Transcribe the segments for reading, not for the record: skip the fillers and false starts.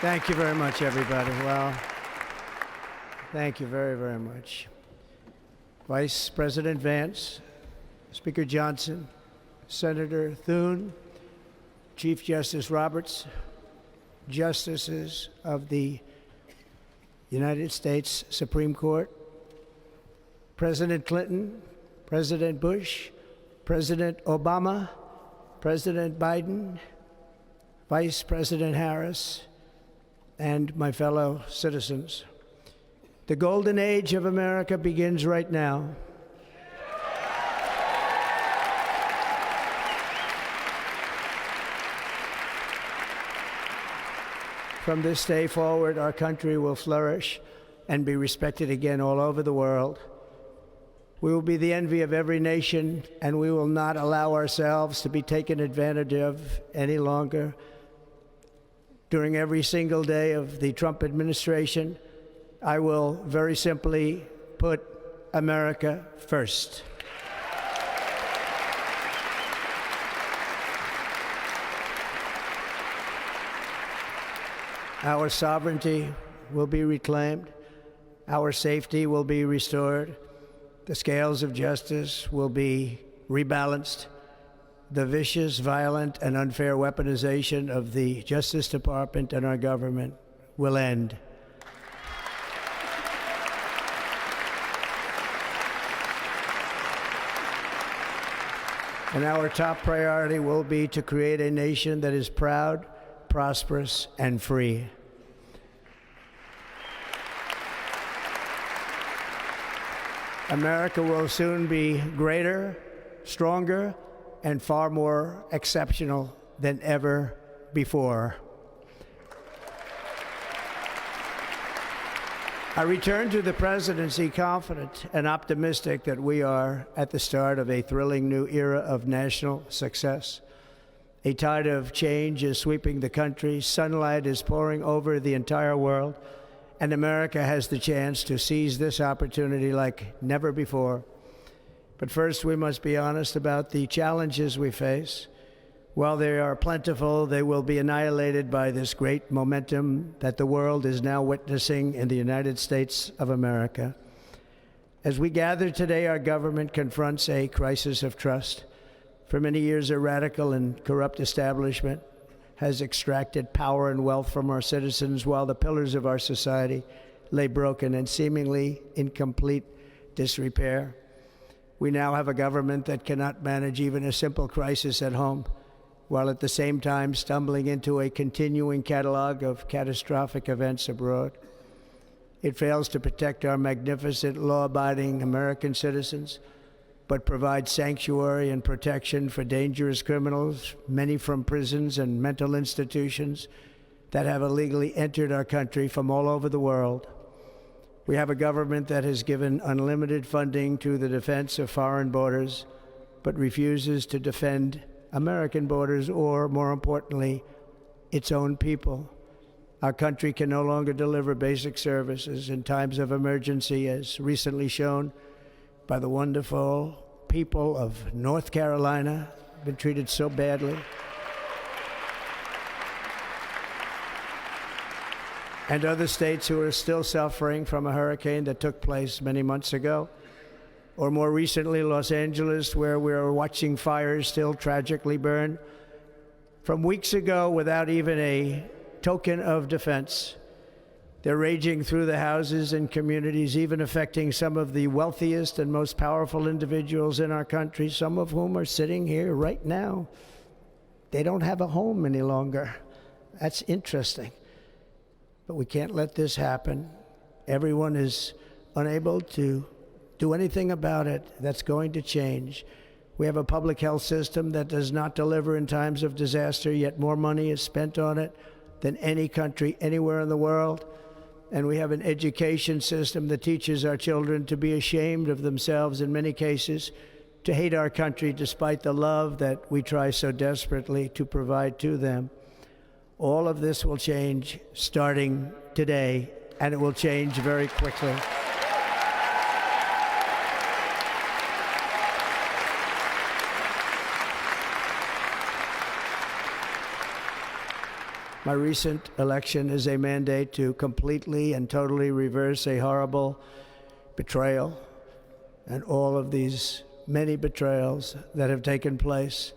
Thank you very much, everybody. Well, thank you very, very much. Vice President Vance, Speaker Johnson, Senator Thune, Chief Justice Roberts, Justices of the United States Supreme Court, President Clinton, President Bush, President Obama, President Biden, Vice President Harris, and my fellow citizens. The golden age of America begins right now. From this day forward, our country will flourish and be respected again all over the world. We will be the envy of every nation, and we will not allow ourselves to be taken advantage of any longer. During every single day of the Trump administration, I will very simply put America first. Our sovereignty will be reclaimed. Our safety will be restored. The scales of justice will be rebalanced. The vicious, violent, and unfair weaponization of the Justice Department and our government will end. And our top priority will be to create a nation that is proud, prosperous, and free. America will soon be greater, stronger, and far more exceptional than ever before. I return to the presidency confident and optimistic that we are at the start of a thrilling new era of national success. A tide of change is sweeping the country, sunlight is pouring over the entire world, and America has the chance to seize this opportunity like never before. But first, we must be honest about the challenges we face. While they are plentiful, they will be annihilated by this great momentum that the world is now witnessing in the United States of America. As we gather today, our government confronts a crisis of trust. For many years, a radical and corrupt establishment has extracted power and wealth from our citizens while the pillars of our society lay broken and seemingly in complete disrepair. We now have a government that cannot manage even a simple crisis at home, while at the same time stumbling into a continuing catalog of catastrophic events abroad. It fails to protect our magnificent, law-abiding American citizens, but provides sanctuary and protection for dangerous criminals, many from prisons and mental institutions that have illegally entered our country from all over the world. We have a government that has given unlimited funding to the defense of foreign borders, but refuses to defend American borders or, more importantly, its own people. Our country can no longer deliver basic services in times of emergency, as recently shown by the wonderful people of North Carolina, been treated so badly. And other states who are still suffering from a hurricane that took place many months ago. Or more recently, Los Angeles, where we're watching fires still tragically burn from weeks ago without even a token of defense. They're raging through the houses and communities, even affecting some of the wealthiest and most powerful individuals in our country, some of whom are sitting here right now. They don't have a home any longer. That's interesting. But we can't let this happen. Everyone is unable to do anything about it. That's going to change. We have a public health system that does not deliver in times of disaster, yet more money is spent on it than any country anywhere in the world. And we have an education system that teaches our children to be ashamed of themselves in many cases, to hate our country despite the love that we try so desperately to provide to them. All of this will change starting today, and it will change very quickly. My recent election is a mandate to completely and totally reverse a horrible betrayal and all of these many betrayals that have taken place,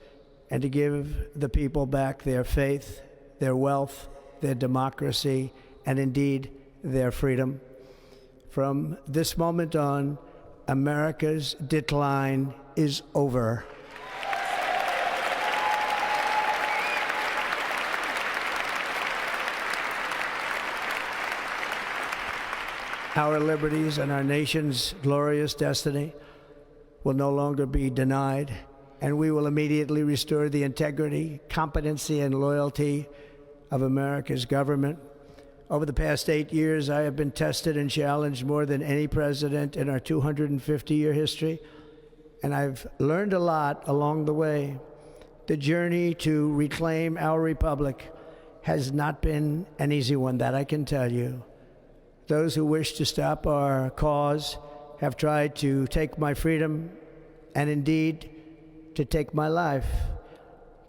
and to give the people back their faith, their wealth, their democracy, and indeed their freedom. From this moment on, America's decline is over. Our liberties and our nation's glorious destiny will no longer be denied, and we will immediately restore the integrity, competency, and loyalty of America's government. Over the past 8 years, I have been tested and challenged more than any president in our 250-year history, and I've learned a lot along the way. The journey to reclaim our republic has not been an easy one, that I can tell you. Those who wish to stop our cause have tried to take my freedom and indeed to take my life.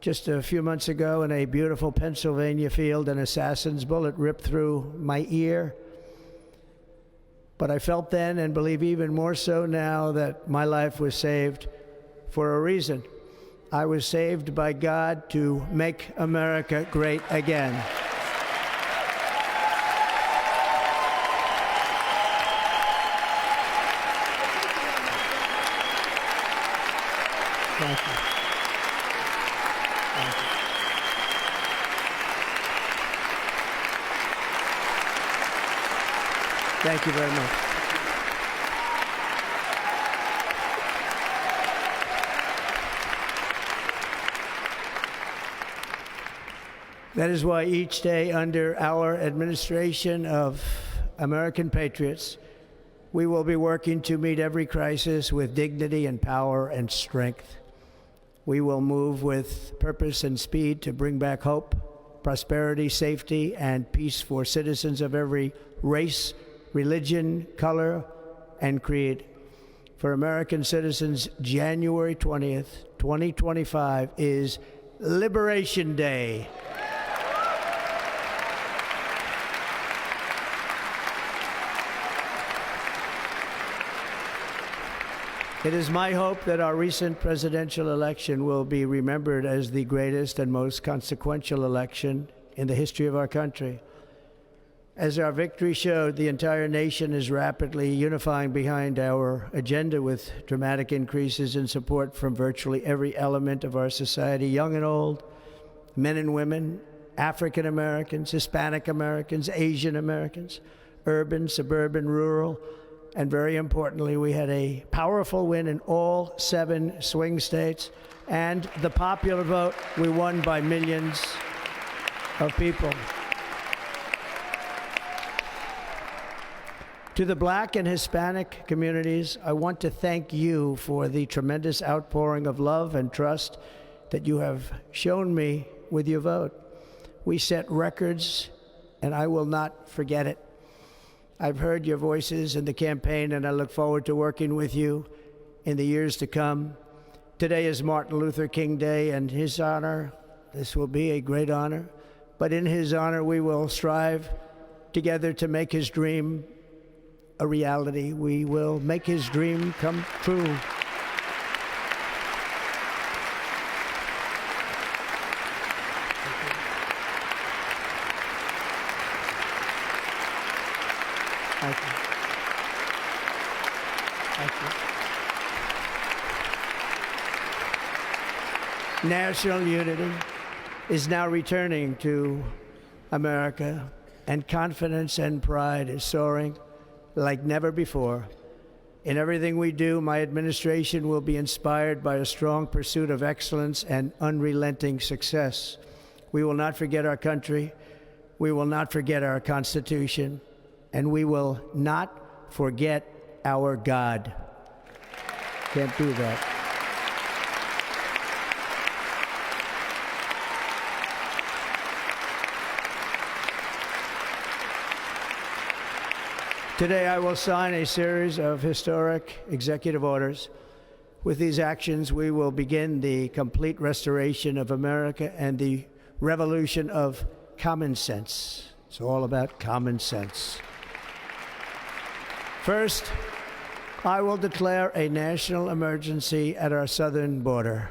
Just a few months ago in a beautiful Pennsylvania field, an assassin's bullet ripped through my ear. But I felt then, and believe even more so now, that my life was saved for a reason. I was saved by God to make America great again. Thank you. Thank you. Thank you very much. That is why each day under our administration of American patriots, we will be working to meet every crisis with dignity and power and strength. We will move with purpose and speed to bring back hope, prosperity, safety, and peace for citizens of every race, religion, color, and creed. For American citizens, January 20th, 2025 is Liberation Day. It is my hope that our recent presidential election will be remembered as the greatest and most consequential election in the history of our country. As our victory showed, the entire nation is rapidly unifying behind our agenda with dramatic increases in support from virtually every element of our society, young and old, men and women, African Americans, Hispanic Americans, Asian Americans, urban, suburban, rural. And very importantly, we had a powerful win in all 7 swing states. And the popular vote, we won by millions of people. To the Black and Hispanic communities, I want to thank you for the tremendous outpouring of love and trust that you have shown me with your vote. We set records, and I will not forget it. I've heard your voices in the campaign, and I look forward to working with you in the years to come. Today is Martin Luther King Day, and his honor, this will be a great honor, but in his honor, we will strive together to make his dream a reality. We will make his dream come true. Thank you. Thank you. National unity is now returning to America, and confidence and pride is soaring like never before. In everything we do, my administration will be inspired by a strong pursuit of excellence and unrelenting success. We will not forget our country. We will not forget our Constitution. And we will not forget our God. Can't do that. Today, I will sign a series of historic executive orders. With these actions, we will begin the complete restoration of America and the revolution of common sense. It's all about common sense. First, I will declare a national emergency at our southern border.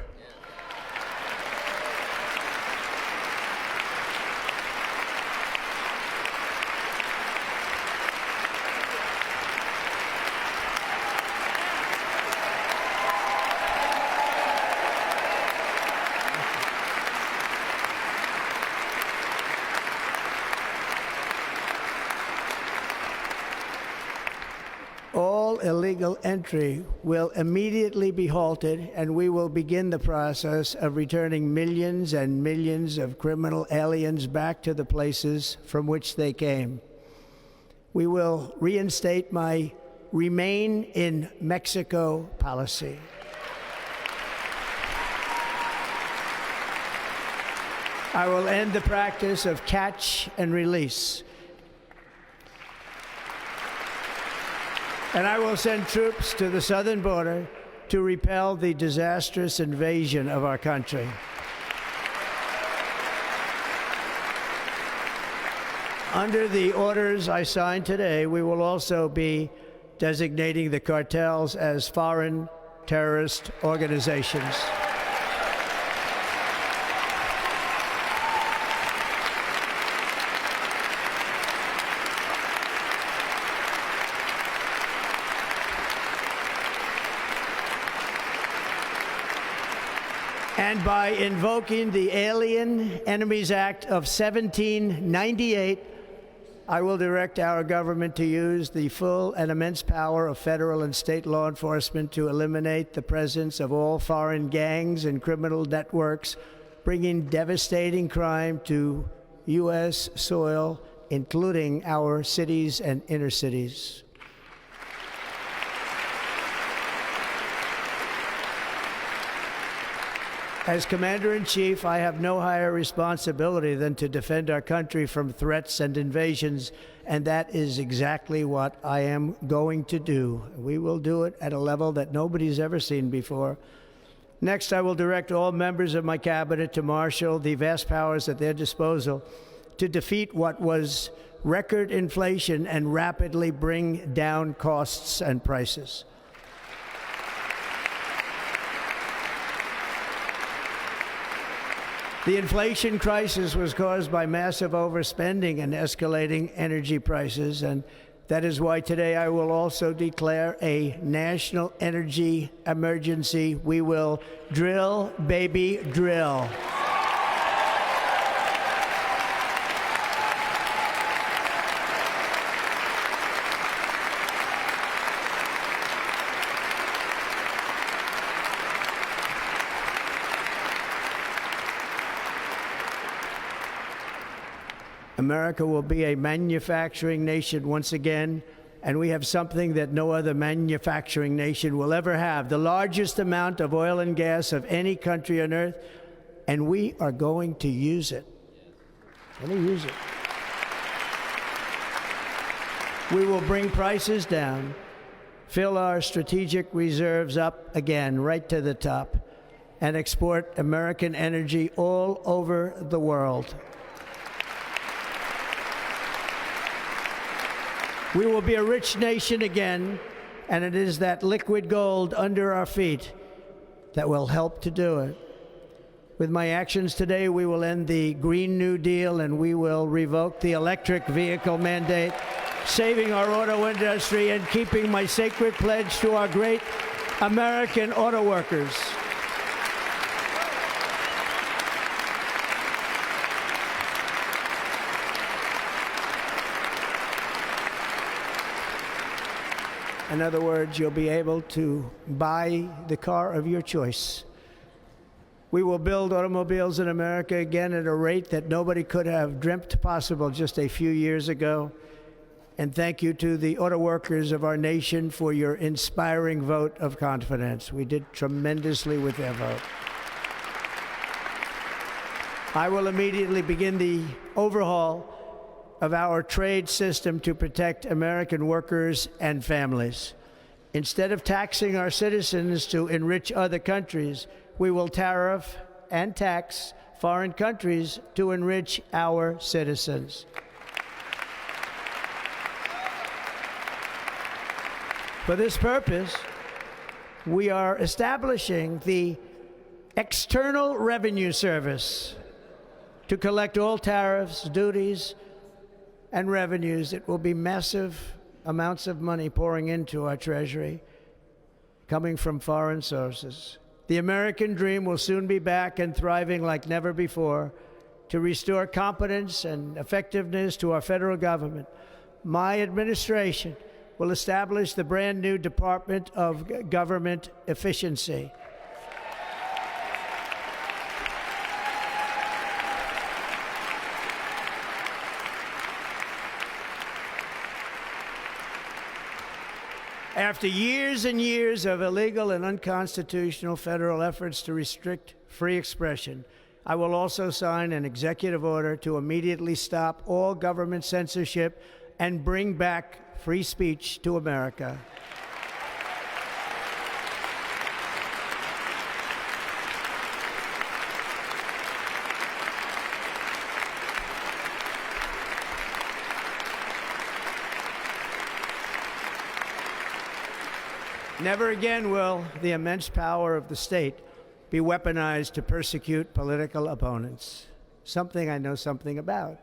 All illegal entry will immediately be halted, and we will begin the process of returning millions and millions of criminal aliens back to the places from which they came. We will reinstate my Remain in Mexico policy. I will end the practice of catch and release. And I will send troops to the southern border to repel the disastrous invasion of our country. Under the orders I signed today, we will also be designating the cartels as foreign terrorist organizations. And by invoking the Alien Enemies Act of 1798, I will direct our government to use the full and immense power of federal and state law enforcement to eliminate the presence of all foreign gangs and criminal networks, bringing devastating crime to U.S. soil, including our cities and inner cities. As Commander-in-Chief, I have no higher responsibility than to defend our country from threats and invasions, and that is exactly what I am going to do. We will do it at a level that nobody's ever seen before. Next, I will direct all members of my cabinet to marshal the vast powers at their disposal to defeat what was record inflation and rapidly bring down costs and prices. The inflation crisis was caused by massive overspending and escalating energy prices, and that is why today I will also declare a national energy emergency. We will drill, baby, drill. America will be a manufacturing nation once again, and we have something that no other manufacturing nation will ever have, the largest amount of oil and gas of any country on earth, and we are going to use it. We will bring prices down, fill our strategic reserves up again, right to the top, and export American energy all over the world. We will be a rich nation again, and it is that liquid gold under our feet that will help to do it. With my actions today, we will end the Green New Deal, and we will revoke the electric vehicle mandate, saving our auto industry and keeping my sacred pledge to our great American auto workers. In other words, you'll be able to buy the car of your choice. We will build automobiles in America again at a rate that nobody could have dreamt possible just a few years ago. And thank you to the auto workers of our nation for your inspiring vote of confidence. We did tremendously with their vote. I will immediately begin the overhaul of our trade system to protect American workers and families. Instead of taxing our citizens to enrich other countries, we will tariff and tax foreign countries to enrich our citizens. For this purpose, we are establishing the External Revenue Service to collect all tariffs, duties, and revenues. It will be massive amounts of money pouring into our treasury, coming from foreign sources. The American dream will soon be back and thriving like never before to restore competence and effectiveness to our federal government. My administration will establish the brand new Department of Government Efficiency. After years and years of illegal and unconstitutional federal efforts to restrict free expression, I will also sign an executive order to immediately stop all government censorship and bring back free speech to America. Never again will the immense power of the state be weaponized to persecute political opponents, something I know something about.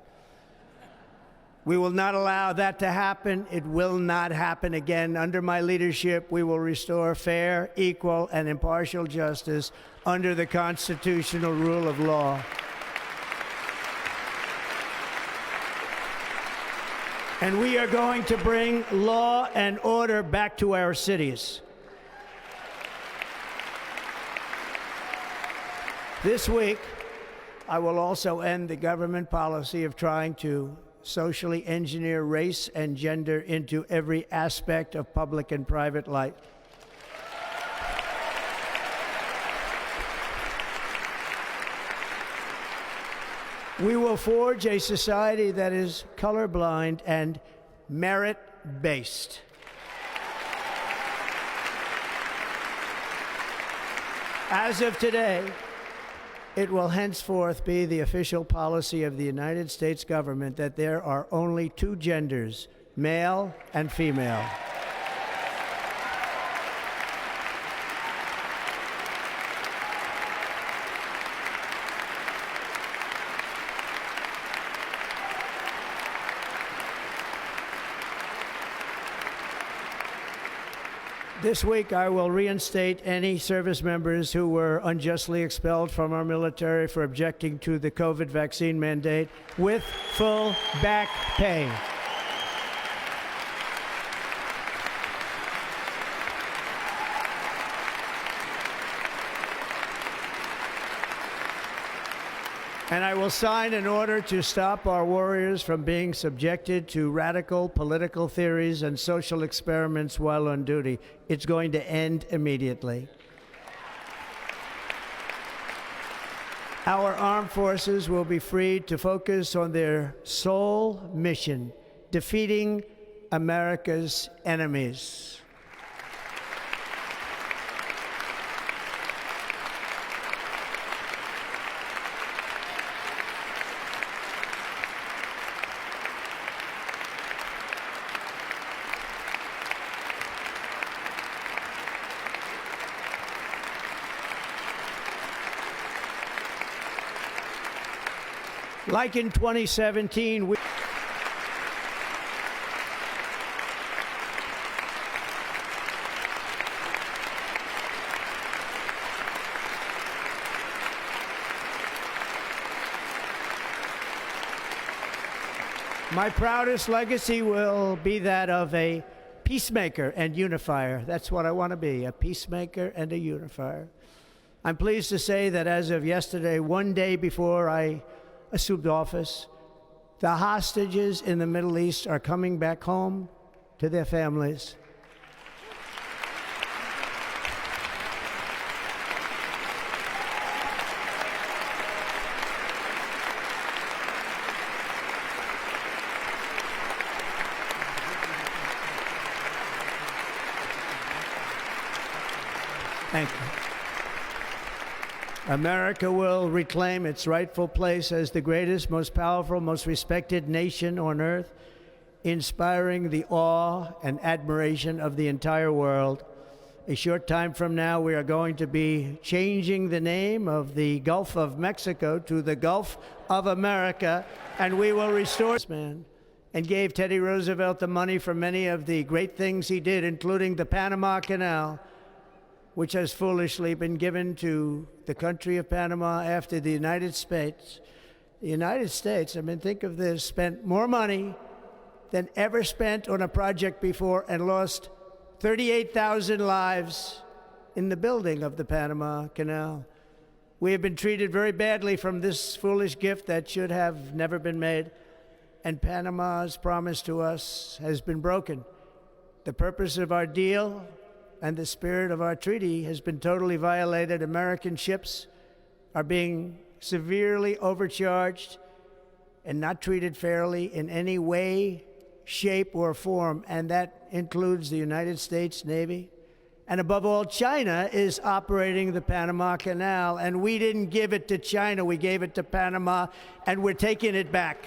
We will not allow that to happen. It will not happen again. Under my leadership, we will restore fair, equal, and impartial justice under the constitutional rule of law. And we are going to bring law and order back to our cities. This week, I will also end the government policy of trying to socially engineer race and gender into every aspect of public and private life. We will forge a society that is colorblind and merit-based. As of today, it will henceforth be the official policy of the United States government that there are only two genders, male and female. This week, I will reinstate any service members who were unjustly expelled from our military for objecting to the COVID vaccine mandate with full back pay. And I will sign an order to stop our warriors from being subjected to radical political theories and social experiments while on duty. It's going to end immediately. Our armed forces will be freed to focus on their sole mission, defeating America's enemies. Like in 2017, my proudest legacy will be that of a peacemaker and unifier. That's what I want to be, a peacemaker and a unifier. I'm pleased to say that as of yesterday, one day before I assumed office, the hostages in the Middle East are coming back home to their families. Thank you. America will reclaim its rightful place as the greatest, most powerful, most respected nation on earth, inspiring the awe and admiration of the entire world. A short time from now, we are going to be changing the name of the Gulf of Mexico to the Gulf of America, and we will restore this man, and gave Teddy Roosevelt the money for many of the great things he did, including the Panama Canal, which has foolishly been given to the country of Panama after the United States. The United States, I mean, think of this, spent more money than ever spent on a project before and lost 38,000 lives in the building of the Panama Canal. We have been treated very badly from this foolish gift that should have never been made, and Panama's promise to us has been broken. The purpose of our deal and the spirit of our treaty has been totally violated. American ships are being severely overcharged and not treated fairly in any way, shape, or form, and that includes the United States Navy. And above all, China is operating the Panama Canal, and we didn't give it to China, we gave it to Panama, and we're taking it back.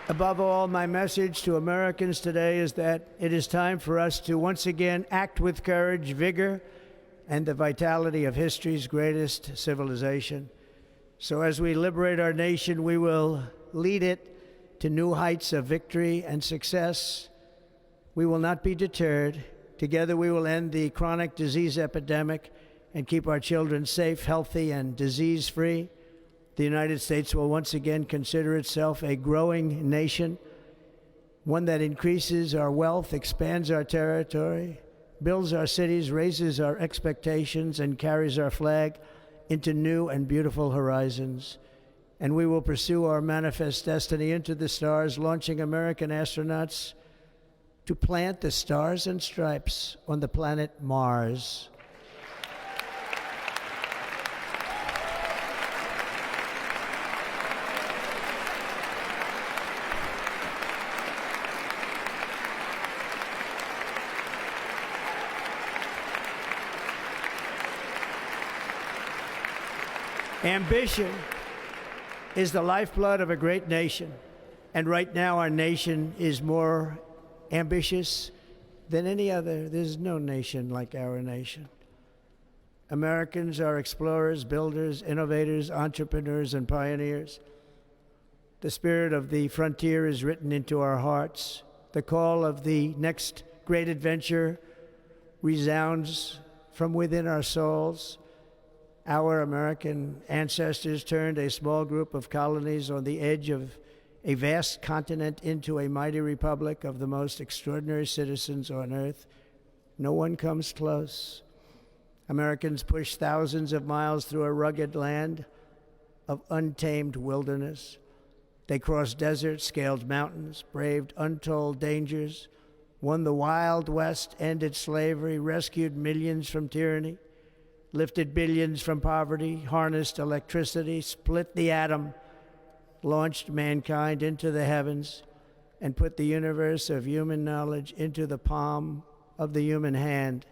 Above all, my message to Americans today is that it is time for us to once again act with courage, vigor, and the vitality of history's greatest civilization. So as we liberate our nation, we will lead it to new heights of victory and success. We will not be deterred. Together we will end the chronic disease epidemic and keep our children safe, healthy, and disease-free. The United States will once again consider itself a growing nation, one that increases our wealth, expands our territory, builds our cities, raises our expectations, and carries our flag into new and beautiful horizons. And we will pursue our manifest destiny into the stars, launching American astronauts to plant the stars and stripes on the planet Mars. Ambition is the lifeblood of a great nation, and right now our nation is more ambitious than any other. There's no nation like our nation. Americans are explorers, builders, innovators, entrepreneurs, and pioneers. The spirit of the frontier is written into our hearts. The call of the next great adventure resounds from within our souls. Our American ancestors turned a small group of colonies on the edge of a vast continent into a mighty republic of the most extraordinary citizens on earth. No one comes close. Americans pushed thousands of miles through a rugged land of untamed wilderness. They crossed deserts, scaled mountains, braved untold dangers, won the Wild West, ended slavery, rescued millions from tyranny, lifted billions from poverty, harnessed electricity, split the atom, launched mankind into the heavens, and put the universe of human knowledge into the palm of the human hand.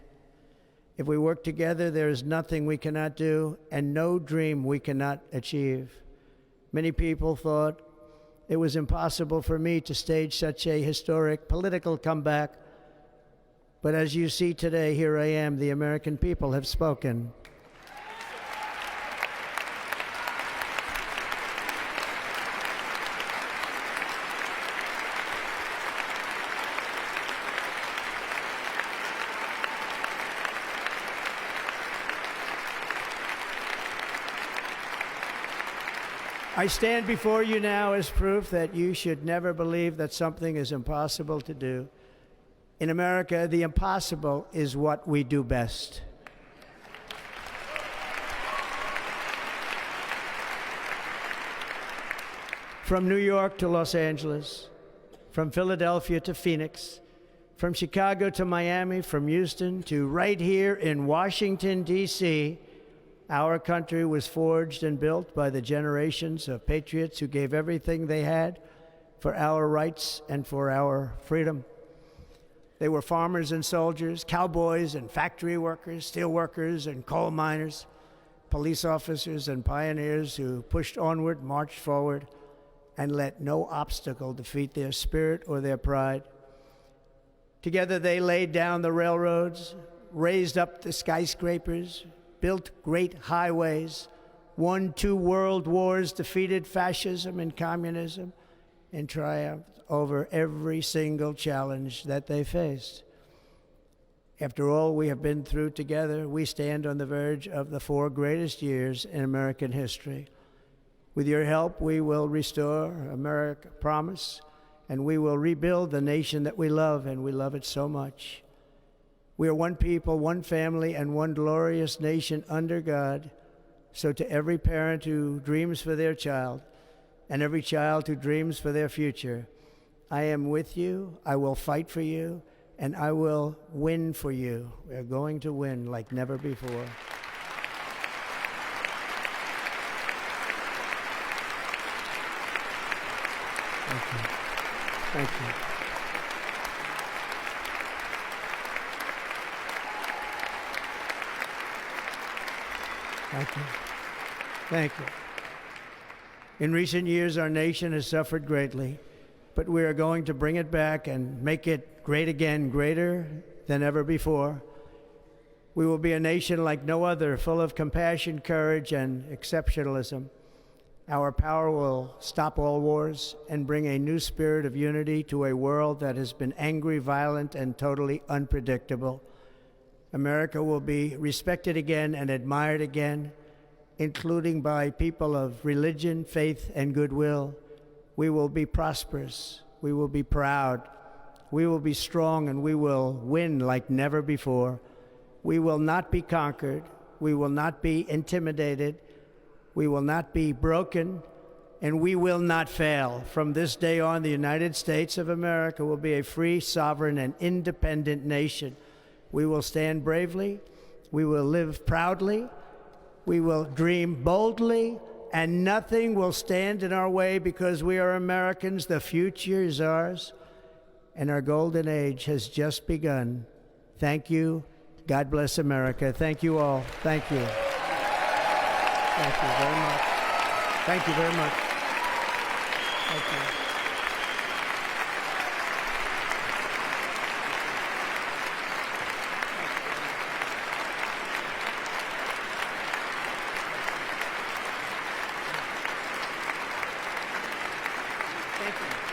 If we work together, there is nothing we cannot do and no dream we cannot achieve. Many people thought it was impossible for me to stage such a historic political comeback. But as you see today, here I am. The American people have spoken. I stand before you now as proof that you should never believe that something is impossible to do. In America, the impossible is what we do best. From New York to Los Angeles, from Philadelphia to Phoenix, from Chicago to Miami, from Houston to right here in Washington, D.C., Our country was forged and built by the generations of patriots who gave everything they had for our rights and for our freedom. They were farmers and soldiers, cowboys and factory workers, steel workers and coal miners, police officers and pioneers who pushed onward, marched forward, and let no obstacle defeat their spirit or their pride. Together they laid down the railroads, raised up the skyscrapers, built great highways, won 2 world wars, defeated fascism and communism, and triumphed over every single challenge that they faced. After all we have been through together, we stand on the verge of the 4 greatest years in American history. With your help, we will restore America, promise, and we will rebuild the nation that we love, and we love it so much. We are one people, one family, and one glorious nation under God. So to every parent who dreams for their child, and every child who dreams for their future, I am with you, I will fight for you, and I will win for you. We are going to win like never before. Thank you. Thank you. Thank you. Thank you. In recent years, our nation has suffered greatly, but we are going to bring it back and make it great again, greater than ever before. We will be a nation like no other, full of compassion, courage, and exceptionalism. Our power will stop all wars and bring a new spirit of unity to a world that has been angry, violent, and totally unpredictable. America will be respected again and admired again, including by people of religion, faith, and goodwill. We will be prosperous. We will be proud. We will be strong, and we will win like never before. We will not be conquered. We will not be intimidated. We will not be broken, and we will not fail. From this day on, the United States of America will be a free, sovereign, and independent nation. We will stand bravely. We will live proudly. We will dream boldly, and nothing will stand in our way because we are Americans. The future is ours, and our golden age has just begun. Thank you. God bless America. Thank you all. Thank you. Thank you very much. Thank you very much. Thank you. Thank you.